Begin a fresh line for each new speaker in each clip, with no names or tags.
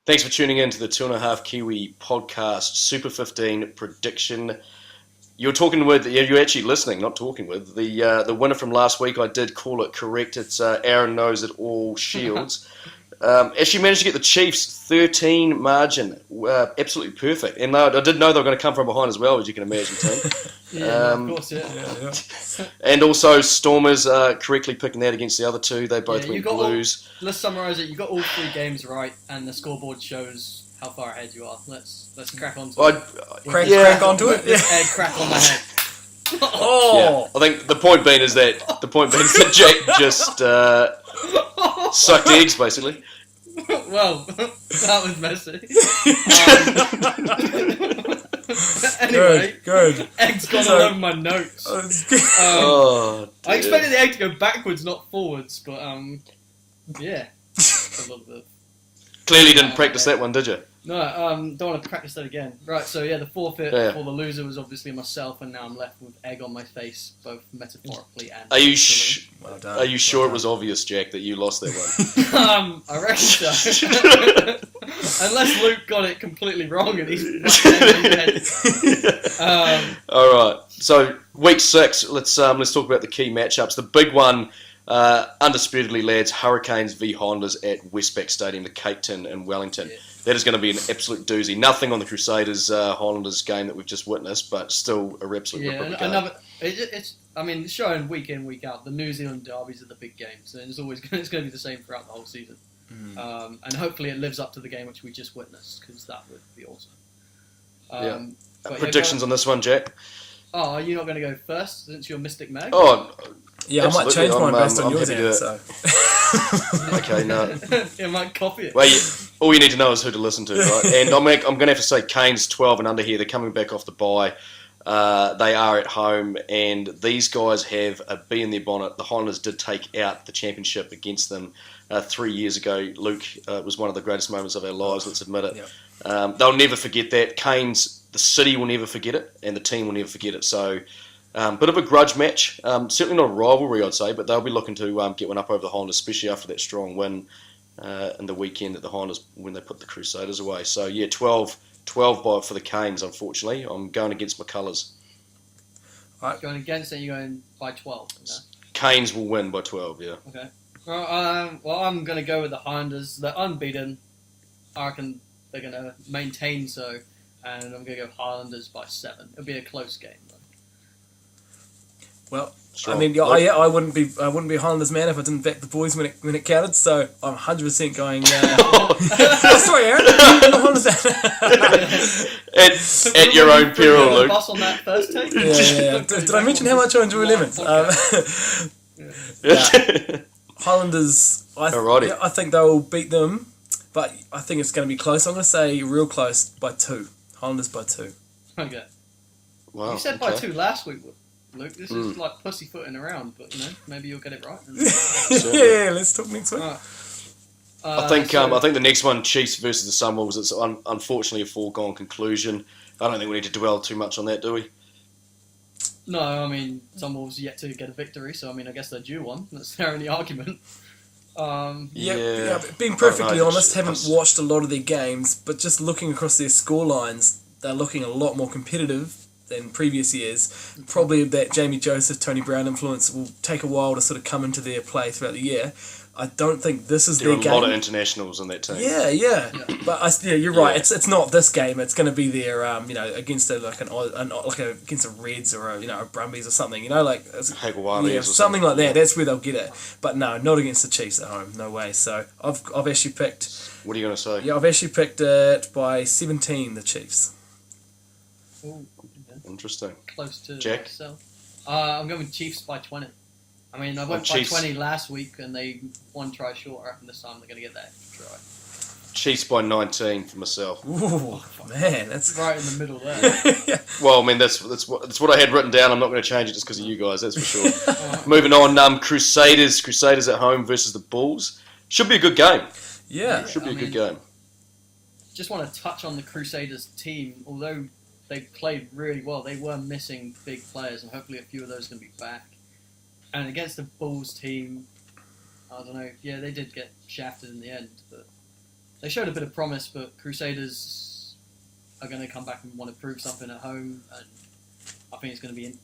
Thanks for tuning in to the 2.5 Kiwi podcast Super 15 prediction. You're talking with, you're actually listening, not talking with. The winner from last week, I did call it correct. It's Aaron Knows It All Shields. Actually managed to get the Chiefs 13 margin. Absolutely perfect. And I did know they were going to come from behind as well, as you can imagine, Tim.
Of course, yeah.
And also Stormers correctly picking that against the other two. They both went Blues.
Let's summarise it. You got all three games right, and the scoreboard shows how far ahead you are. Let's crack on to it.
Crack onto it.
Egg crack on my head.
Yeah. I think the point being is that Jack just sucked eggs, basically.
Well, that was messy. Anyway,
good.
Egg's gone all over my notes. I expected the egg to go backwards, not forwards, but yeah, a little bit.
Clearly didn't practice that one, did you?
No, don't want to practice that again. Right, so yeah, the forfeit for the loser was obviously myself, and now I'm left with egg on my face, both metaphorically and
Are you
literally.
Are you sure it was obvious, Jack, that you lost that one?
I reckon so. Unless Luke got it completely wrong and he's
all right. So week 6, let's talk about the key matchups. The big one, undisputedly, lads, Hurricanes v Highlanders at Westpac Stadium, the Cape Town in Wellington. Yeah. That is going to be an absolute doozy. Nothing on the Crusaders Highlanders game that we've just witnessed, but still a absolute ripper of a game.
It's showing week in, week out. The New Zealand derbies are the big games, and it's going to be the same throughout the whole season. And hopefully it lives up to the game which we just witnessed, because that would be awesome.
Predictions on this one, Jack?
Oh, are you not going to go first since you're Mystic Meg?
Oh,
yeah, absolutely. I might change mine based on yours, Aaron, so.
Okay, no.
You might copy it.
Well, all you need to know is who to listen to, right? And I'm going to have to say Canes 12 and under here. They're coming back off the bye. They are at home, and these guys have a bee in their bonnet. The Highlanders did take out the championship against them 3 years ago. Luke, it was one of the greatest moments of our lives, let's admit it. Yep. They'll never forget that. Canes, the city will never forget it, and the team will never forget it. So, bit of a grudge match. Certainly not a rivalry, I'd say, but they'll be looking to get one up over the Highlanders, especially after that strong win in the weekend at the Highlanders when they put the Crusaders away. So, yeah, 12 for the Canes, unfortunately. I'm going against my colours.
Right. Going against it, you're going by 12. Okay?
Canes will win by 12, yeah.
Okay. Well, I'm going to go with the Highlanders. They're unbeaten. I reckon they're going to maintain so, and I'm going to go Highlanders by 7. It'll be a close game, though.
Well, I mean, I wouldn't be a Highlanders man if I didn't back the boys when it counted. So I'm 100% going. Sorry, Aaron.
At your own peril, Luke.
Bus on that first take.
Yeah. Did I mention how much I enjoy lemons? Highlanders. I think they'll beat them, but I think it's going to be close. I'm going to say real close by 2. Highlanders by 2.
Okay.
Wow.
You said by 2 last week, Luke. This is like pussyfooting around, but maybe you'll get it right.
Yeah, let's talk next week.
I think the next one, Chiefs versus the Sunwolves, it's unfortunately a foregone conclusion. I don't think we need to dwell too much on that, do we?
No, I mean, Sunwolves yet to get a victory, so I guess they're due one. That's their only argument.
Being perfectly honest, haven't watched a lot of their games, but just looking across their scorelines, they're looking a lot more competitive than previous years. Probably that Jamie Joseph, Tony Brown influence will take a while to sort of come into their play throughout the year. I don't think this is their game.
There are a lot of internationals in that team.
Yeah. But you're right. It's not this game. It's going to be their against against a Reds or a Brumbies or something. Something like that. That's where they'll get it. But no, not against the Chiefs at home. No way. So I've actually picked.
What are you going to say?
Yeah, I've actually picked it by 17. The Chiefs.
Ooh,
interesting.
Close to
Jack?
myself. I'm going with Chiefs by 20. I mean, I went by 20 last week, and they one try short. I reckon this time they're going to get that try.
Chiefs by 19 for myself.
Ooh, man, that's
right in the middle there.
Yeah.
Well, I mean, that's what I had written down. I'm not going to change it just because of you guys, that's for sure. Moving on, Crusaders at home versus the Bulls. Should be a good game.
Yeah.
Should be a good game.
Just want to touch on the Crusaders team. Although they played really well, they were missing big players, and hopefully a few of those can be back. And against the Bulls team, I don't know. Yeah, they did get shafted in the end, but they showed a bit of promise, but Crusaders are going to come back and want to prove something at home, and I think it's going to be an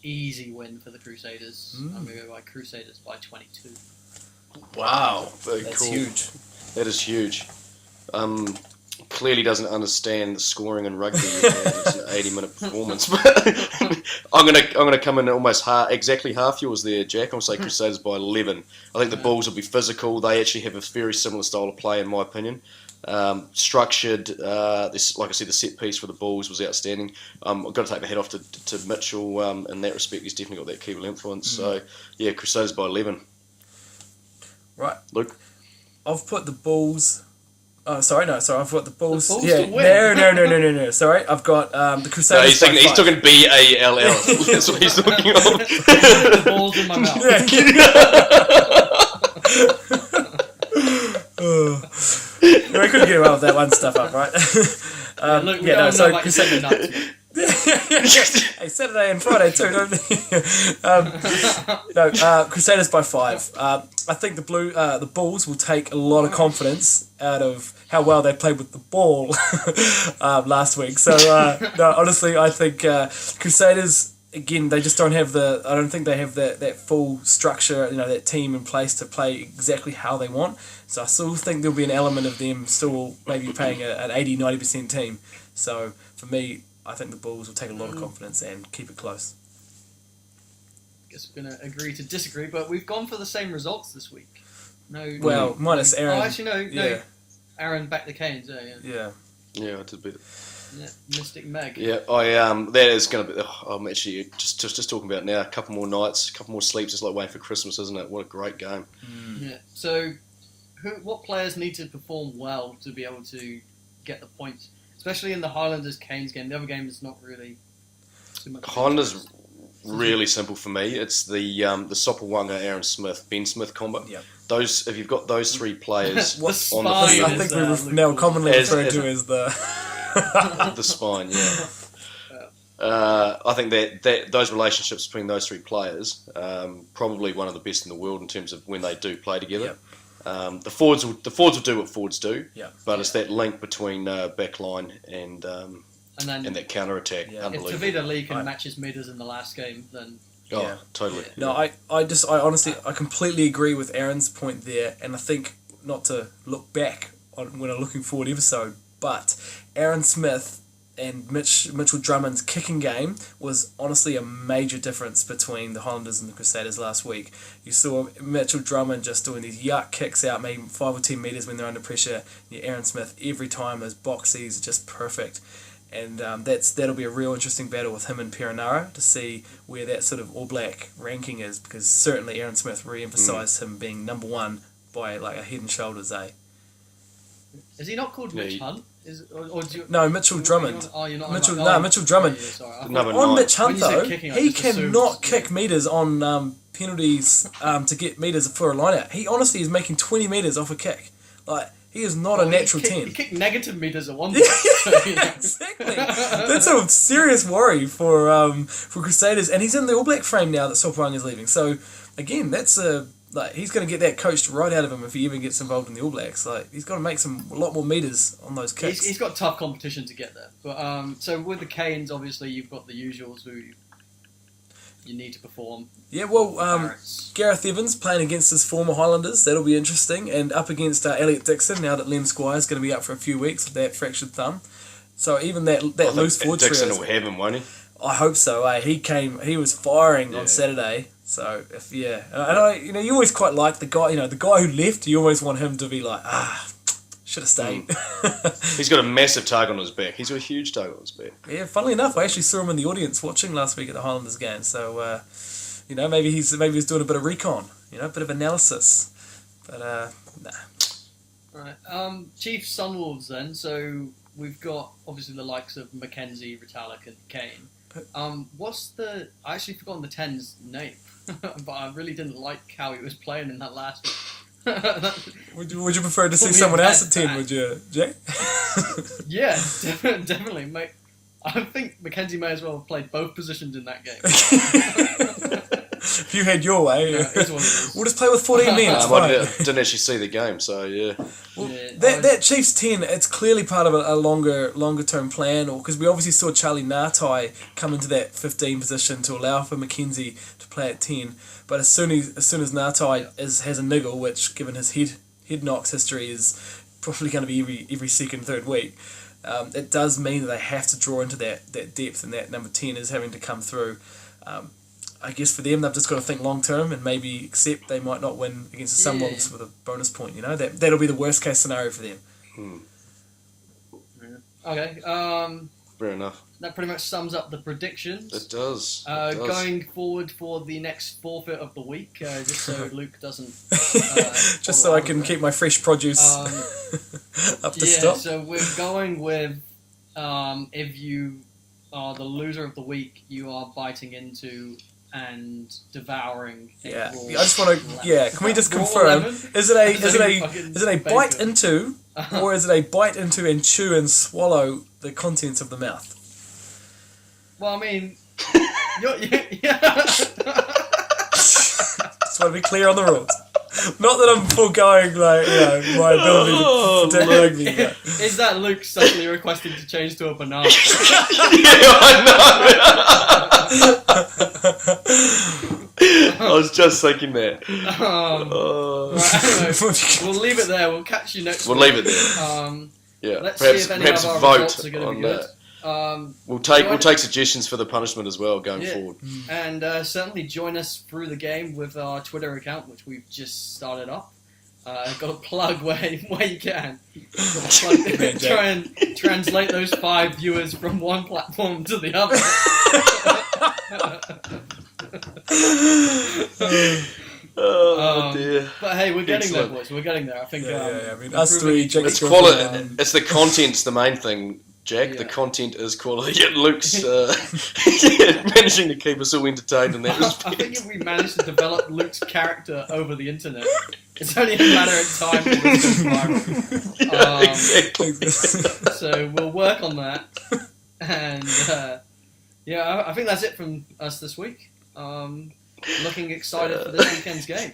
easy win for the Crusaders. I'm going to go by Crusaders by 22.
Wow,
Very
that's
cool.
huge.
That is huge. Clearly doesn't understand scoring in rugby. It's an 80-minute performance. But I'm gonna come in almost exactly half yours there, Jack. I'm gonna say Crusaders by 11. I think the Bulls will be physical. They actually have a very similar style of play, in my opinion. Structured. This, like I said, the set piece for the Bulls was outstanding. I've got to take my head off to Mitchell in that respect. He's definitely got that Kiwi influence. So yeah, Crusaders by 11.
Right,
Luke.
I've put the Bulls. Oh, sorry, I've got the Bulls.
The Bulls
yeah,
to win.
no. Sorry, I've got the
No,
Crusaders.
he's talking BALL. That's what he's talking of.
The balls in my mouth.
I couldn't get away with that one stuff up, right?
Look, we don't know about Crusader nuts.
Hey, Saturday and Friday too, don't Crusaders by 5. I think the Bulls will take a lot of confidence out of how well they played with the ball last week. So no, honestly, I think Crusaders, again, they just don't have I don't think they have that full structure, that team in place to play exactly how they want. So I still think there'll be an element of them still maybe playing an 80-90% team. So for me, I think the Bulls will take a lot of confidence and keep it close.
Guess we're going to agree to disagree, but we've gone for the same results this week. No.
Well, minus Aaron.
Oh, actually, no. Aaron backed the Canes.
Yeah.
Yeah, I did beat it.
Yeah, Mystic Meg.
Yeah, that is going to be. I'm actually just talking about it now. A couple more nights, a couple more sleeps. It's like waiting for Christmas, isn't it? What a great game.
Yeah. So, what players need to perform well to be able to get the points? Especially in the Highlanders Canes game. The other game is not really too much.
Highlanders really simple for me. It's the Sopawanga, Aaron Smith, Ben Smith combo.
Yep.
Those, if you've got those three players on the
spine
field,
I think we've now commonly referred to as the
the spine. Yeah. I think that those relationships between those three players, probably one of the best in the world in terms of when they do play together.
Yep.
The forwards will do what forwards do, but it's
Yeah.
that link between backline and that counter attack.
Yeah.
If
Unbelievable.
Tavita Lee can match his meters in the last game, then
Totally.
No, I honestly, I completely agree with Aaron's point there, and I think not to look back on when I'm looking forward episode, but Aaron Smith and Mitchell Drummond's kicking game was honestly a major difference between the Highlanders and the Crusaders last week. You saw Mitchell Drummond just doing these yuck kicks out, maybe 5 or 10 metres when they're under pressure. Aaron Smith, every time, those boxies are just perfect. And that'll be a real interesting battle with him and Perenara to see where that sort of All Black ranking is, because certainly Aaron Smith re-emphasised him being number one by like a head and shoulders, eh?
is he not called Mitch Hunt? Or do you,
No, Mitchell Drummond.
you're not
Mitchell Drummond.
Yeah, sorry, I
Number
thought-
On
9.
Mitch Hunt
When you said
though,
kicking, I
he
just assumed-
cannot kick metres on penalties to get metres for a line out. He honestly is making 20 metres off a kick. Like, he is not a natural 10.
He kicked negative meters at one
Yeah,
point.
exactly. That's a serious worry for Crusaders, and he's in the All Black frame now that Sopawang is leaving. So again, that's he's going to get that coached right out of him if he even gets involved in the All Blacks. Like, he's got to make a lot more meters on those kicks.
He's got tough competition to get there. But so with the Canes, obviously you've got the usuals who you need to perform.
Yeah, well,
Barrett's.
Gareth Evans playing against his former Highlanders, that'll be interesting, and up against Elliot Dixon now that Lem Squire's going to be out for a few weeks with that fractured thumb. So even that loose forward trio.
Dixon will have him, won't he?
I hope so. He was firing on Saturday. So and you always quite like the guy. The guy who left. You always want him to be like, should have stayed.
He's got a massive target on his back. He's got a huge target on his back.
Yeah, funnily enough, I actually saw him in the audience watching last week at the Highlanders game. So maybe he's doing a bit of recon. A bit of analysis. But nah.
Right. Chief Sunwolves then. So we've got obviously the likes of Mackenzie, Ritalik, and Kane. I actually forgotten the 10's name, but I really didn't like how he was playing in that last one.
Would you prefer to see someone else at 10, would you, Jay?
Yeah, definitely, mate. I think Mackenzie may as well have played both positions in that game.
If you had your way,
Yeah, it's what it is.
we'll just play with 14 men. It's
I
fine.
didn't actually see the game, so yeah.
Well,
Yeah,
that Chiefs 10, it's clearly part of a longer term plan, or because we obviously saw Charlie Ngatai come into that 15 position to allow for McKenzie to play at 10. But as soon as Ngatai has a niggle, which given his head knocks history is probably going to be every second, third week, it does mean that they have to draw into that depth, and that number 10 is having to come through. I guess for them, they've just got to think long term and maybe accept they might not win against the Sunwolves with a bonus point. You know, that'll be the worst case scenario for them.
Okay.
Fair enough.
That pretty much sums up the predictions.
It does.
Going forward for the next forfeit of the week, just so Luke doesn't.
Just so I can keep my fresh produce up to stock.
So we're going with if you are the loser of the week, you are biting into and devouring.
Yeah, I just want to. Yeah, can we just confirm? Is it a bite into, or is it a bite into and chew and swallow the contents of the mouth?
Well, I mean,
Just want to be clear on the rules. Not that I'm foregoing my ability to predict rugby. But.
Is that Luke suddenly requesting to change to a banana?
I was just thinking that.
Right, anyway, we'll leave it there. We'll catch you next week.
We'll leave it there.
Yeah. Let's
perhaps,
see if any
perhaps
of our
vote
results are going to be good.
We'll take suggestions for the punishment as well going forward.
And certainly join us through the game with our Twitter account, which we've just started up. Got to plug where you can. Try and translate those 5 viewers from one platform to the other.
Oh dear.
But hey, we're getting there, boys. We're getting there. I think.
I mean, us three.
It's quality. It's the content's the main thing, Jack. The content is quality. Yet Luke's managing to keep us all entertained in that respect.
I think if we manage to develop Luke's character over the internet, it's only a matter of time for this to go viral.
Exactly.
So we'll work on that. And I think that's it from us this week. Looking excited for this weekend's game.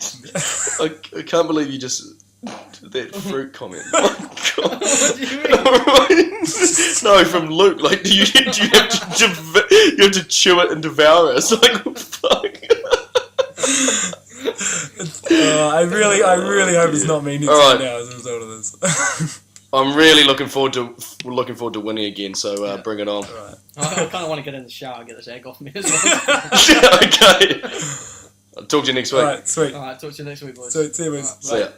I can't believe you just did that fruit comment.
What do you mean?
No, from Luke. Like, do you have to chew it and devour it? It's like, what the fuck?
I really hope it's not me next
All right.
now as a result of this.
I'm really looking forward to winning again. So bring it on.
All right.
I kind of want to get in the shower and get this egg off me as well.
Okay. I'll talk to you next week.
All right, sweet.
Alright, talk to you next week, boys.
So, see you, boys.
See ya.